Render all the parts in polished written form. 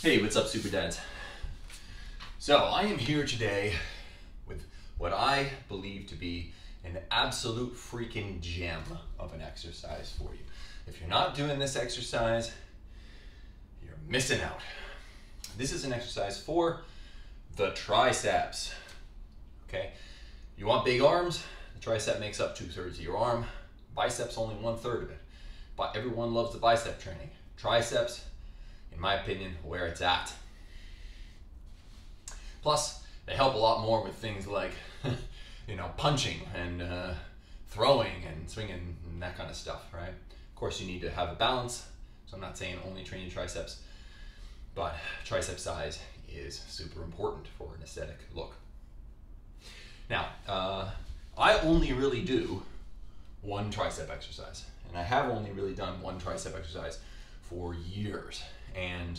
Hey, what's up, Superdads? So I am here today with what I believe to be an absolute freaking gem of an exercise for you. If you're not doing this exercise, you're missing out. This is an exercise for the triceps, okay? You want big arms? The tricep makes up 2/3 of your arm. Biceps only 1/3 of it. But everyone loves the bicep training. Triceps, in my opinion, where it's at. Plus, they help a lot more with things like, punching and throwing and swinging and that kind of stuff, right? Of course, you need to have a balance. So I'm not saying only train your triceps, but tricep size is super important for an aesthetic look. Now, I only really do one tricep exercise, and I have only really done one tricep exercise for years. And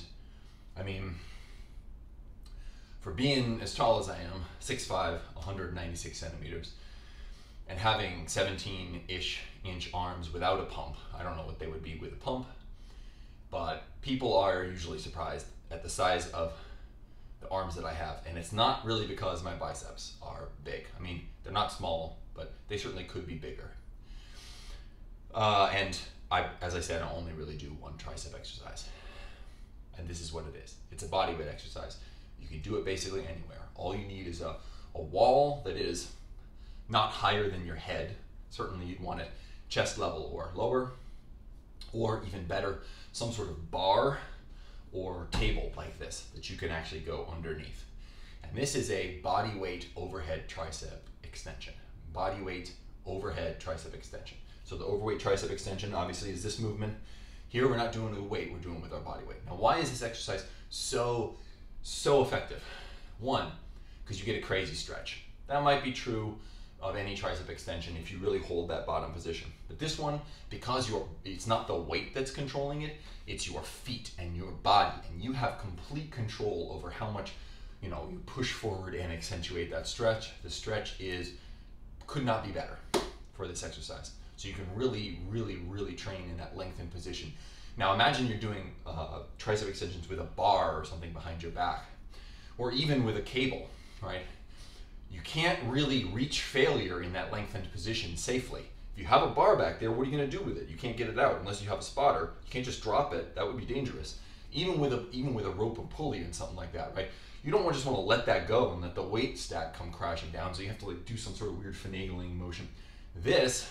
I mean, for being as tall as I am, 6'5", 196 centimeters, and having 17-ish inch arms without a pump, I don't know what they would be with a pump, but people are usually surprised at the size of the arms that I have. And it's not really because my biceps are big. I mean, they're not small, but they certainly could be bigger. And as I said, I only really do one tricep exercise. And this is what it is. It's a bodyweight exercise. You can do it basically anywhere. All you need is a wall that is not higher than your head. Certainly you'd want it chest level or lower, or even better, some sort of bar or table like this that you can actually go underneath. And this is a bodyweight overhead tricep extension. Bodyweight overhead tricep extension. So the overweight tricep extension obviously is this movement. Here we're not doing it with weight, we're doing it with our body weight. Now, why is this exercise so effective? One, because you get a crazy stretch. That might be true of any tricep extension if you really hold that bottom position. But this one, because it's not the weight that's controlling it, it's your feet and your body, and you have complete control over how much you push forward and accentuate that stretch. The stretch could not be better for this exercise. So you can really, really, really train in that lengthened position. Now imagine you're doing tricep extensions with a bar or something behind your back, or even with a cable, right? You can't really reach failure in that lengthened position safely. If you have a bar back there, what are you gonna do with it? You can't get it out unless you have a spotter. You can't just drop it, that would be dangerous. Even with a rope and pulley and something like that, right? You don't just wanna let that go and let the weight stack come crashing down, so you have to do some sort of weird finagling motion. This,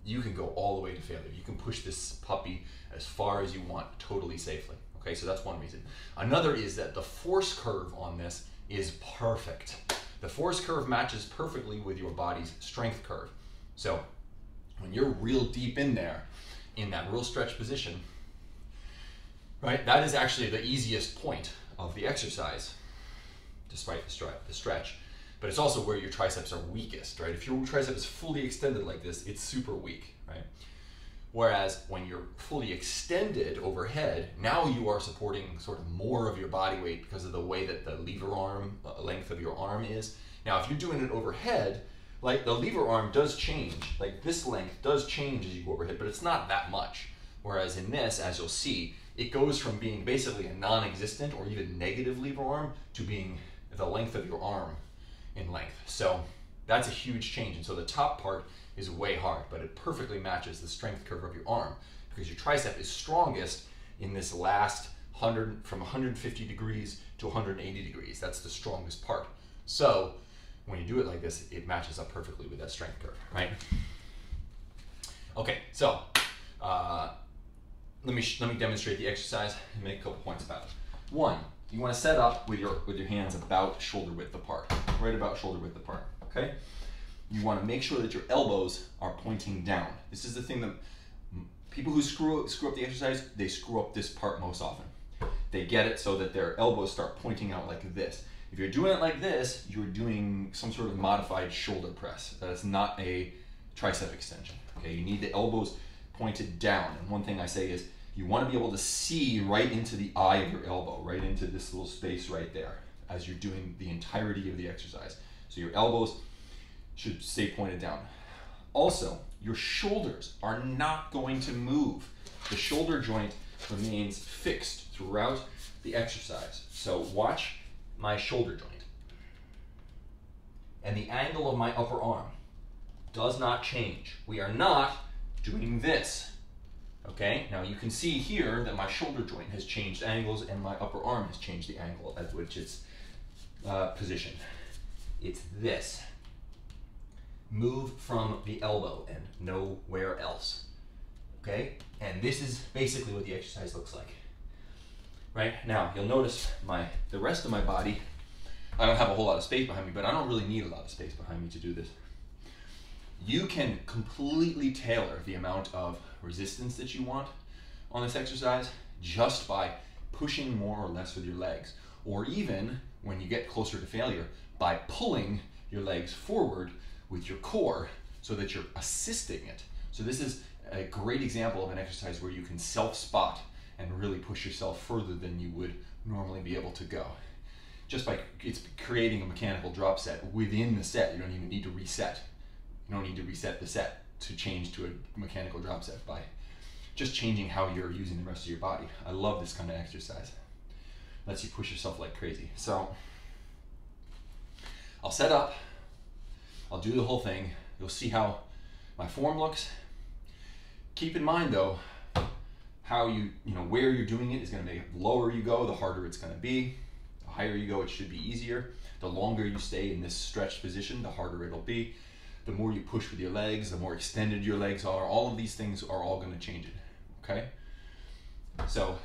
you can go all the way to failure. You can push this puppy as far as you want, totally safely. Okay, so that's one reason. Another is that the force curve on this is perfect. The force curve matches perfectly with your body's strength curve. So when you're real deep in there, in that real stretch position, right, that is actually the easiest point of the exercise, despite the stretch. But it's also where your triceps are weakest, right? If your tricep is fully extended like this, it's super weak, right? Whereas when you're fully extended overhead, now you are supporting sort of more of your body weight because of the way that the lever arm, length of your arm is. Now, if you're doing it overhead, like the lever arm does change, like this length does change as you go overhead, but it's not that much. Whereas in this, as you'll see, it goes from being basically a non-existent or even negative lever arm to being the length of your arm in length. So that's a huge change. And so the top part is way hard, but it perfectly matches the strength curve of your arm because your tricep is strongest in this last from 150 degrees to 180 degrees. That's the strongest part. So when you do it like this, it matches up perfectly with that strength curve, right? Okay, so let me demonstrate the exercise and make a couple points about it. One, you want to set up with your hands about shoulder width apart, right about shoulder width apart, okay? You want to make sure that your elbows are pointing down. This is the thing that people who screw up the exercise, they screw up this part most often. They get it so that their elbows start pointing out like this. If you're doing it like this, you're doing some sort of modified shoulder press. That is not a tricep extension, okay? You need the elbows pointed down. And one thing I say is, you want to be able to see right into the eye of your elbow, right into this little space right there as you're doing the entirety of the exercise. So your elbows should stay pointed down. Also, your shoulders are not going to move. The shoulder joint remains fixed throughout the exercise. So watch my shoulder joint. And the angle of my upper arm does not change. We are not doing this. Okay, now you can see here that my shoulder joint has changed angles and my upper arm has changed the angle at which it's positioned. It's this. Move from the elbow and nowhere else. Okay, and this is basically what the exercise looks like. Right, now you'll notice the rest of my body, I don't have a whole lot of space behind me, but I don't really need a lot of space behind me to do this. You can completely tailor the amount of resistance that you want on this exercise just by pushing more or less with your legs, or even when you get closer to failure, by pulling your legs forward with your core so that you're assisting it. So this is a great example of an exercise where you can self-spot and really push yourself further than you would normally be able to go. Just by creating a mechanical drop set within the set. You don't even need to reset. You don't need to reset the set to change to a mechanical drop set by just changing how you're using the rest of your body. I love this kind of exercise. Lets you push yourself like crazy. So I'll set up, I'll do the whole thing. You'll see how my form looks. Keep in mind though, how where you're doing it is gonna make it, the lower you go, the harder it's gonna be. The higher you go, it should be easier. The longer you stay in this stretched position, the harder it'll be. The more you push with your legs, the more extended your legs are. All of these things are all gonna change it, okay? So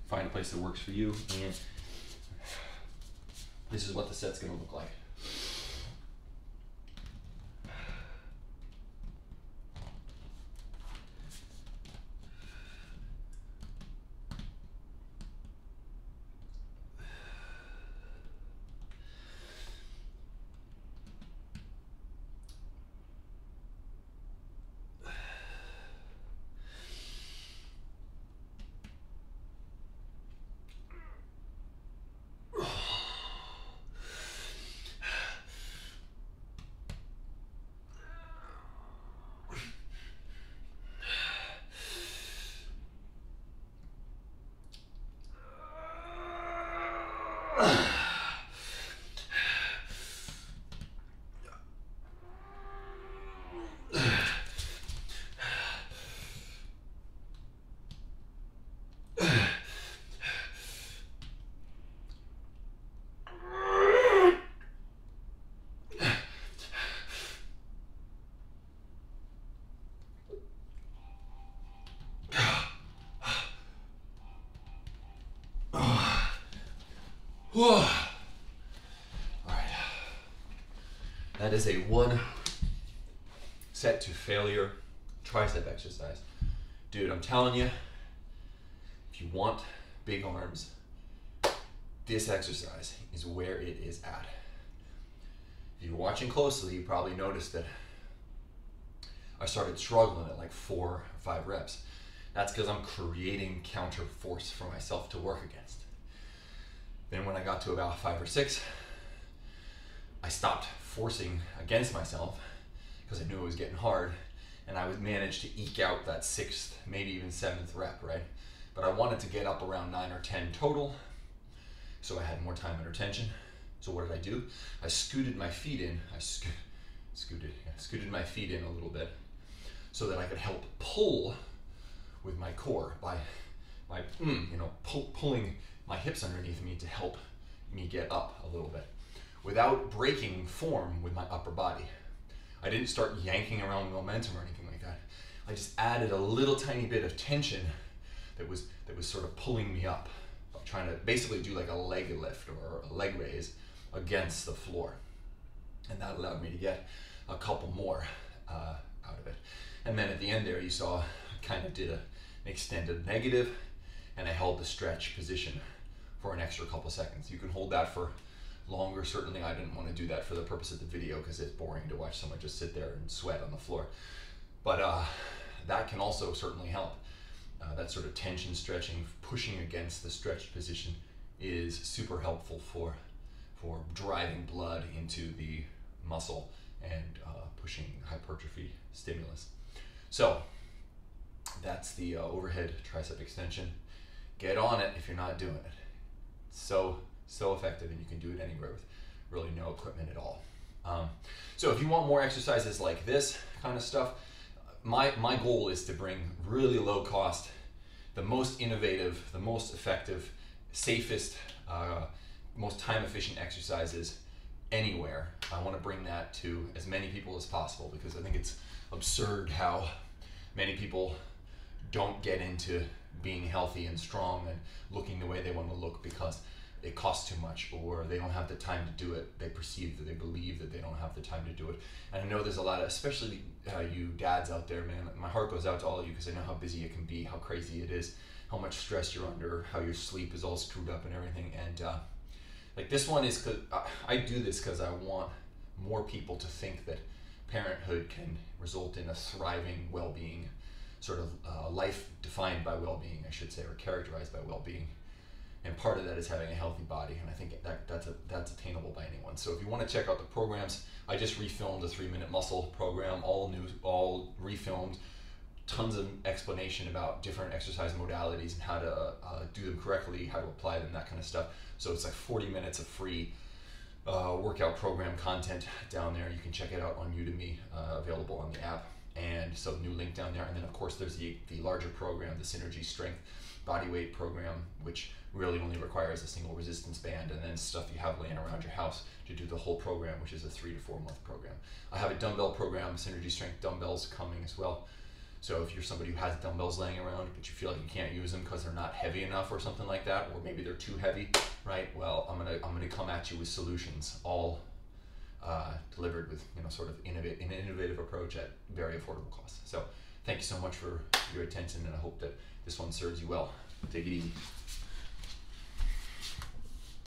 find a place that works for you, and this is what the set's gonna look like. All right, that is a 1 set to failure tricep exercise. Dude, I'm telling you, if you want big arms, this exercise is where it is at. If you're watching closely, you probably noticed that I started struggling at like 4 or 5 reps. That's because I'm creating counter force for myself to work against. Then when I got to about 5 or 6, I stopped forcing against myself because I knew it was getting hard, and I would manage to eke out that 6th, maybe even 7th rep, right? But I wanted to get up around 9 or 10 total, so I had more time under tension. So what did I do? I scooted my feet in. Scooted my feet in a little bit so that I could help pull with my core by pulling my hips underneath me to help me get up a little bit without breaking form with my upper body. I didn't start yanking around momentum or anything like that. I just added a little tiny bit of tension that was sort of pulling me up by trying to basically do like a leg lift or a leg raise against the floor. And that allowed me to get a couple more out of it. And then at the end there, you saw I kind of did an extended negative, and I held the stretch position for an extra couple seconds. You can hold that for longer. Certainly I didn't want to do that for the purpose of the video because it's boring to watch someone just sit there and sweat on the floor. But that can also certainly help. That sort of tension stretching, pushing against the stretched position is super helpful for driving blood into the muscle and pushing hypertrophy stimulus. So that's the overhead tricep extension. get on it if you're not doing it. So effective, and you can do it anywhere with really no equipment at all. So if you want more exercises like this kind of stuff, my goal is to bring really low cost, the most innovative, the most effective, safest, most time efficient exercises anywhere. I want to bring that to as many people as possible, because I think it's absurd how many people don't get into being healthy and strong and looking the way they want to look because it costs too much, or they don't have the time to do it. They perceive that, they believe that they don't have the time to do it. And I know there's a lot of, especially you dads out there, man, my heart goes out to all of you, because I know how busy it can be, how crazy it is, how much stress you're under, how your sleep is all screwed up and everything. And like this one is, cause I do this because I want more people to think that parenthood can result in a thriving, well-being, sort of life defined by well-being, I should say, or characterized by well-being. And part of that is having a healthy body, and I think that's attainable by anyone. So if you want to check out the programs, I just refilmed the 3-minute muscle program, all new, all refilmed, tons of explanation about different exercise modalities and how to do them correctly, how to apply them, that kind of stuff. So it's like 40 minutes of free workout program content down there. You can check it out on Udemy, available on the app. And so new link down there. And then of course there's the larger program, the Synergy Strength Bodyweight program, which really only requires a single resistance band and then stuff you have laying around your house to do the whole program, which is a 3 to 4 month program. I have a dumbbell program, Synergy Strength dumbbells, coming as well. So if you're somebody who has dumbbells laying around but you feel like you can't use them because they're not heavy enough or something like that, or maybe they're too heavy, right? Well, I'm gonna come at you with solutions, all delivered with, you know, sort of an innovative approach at very affordable costs. So thank you so much for your attention, and I hope that this one serves you well. Take it easy.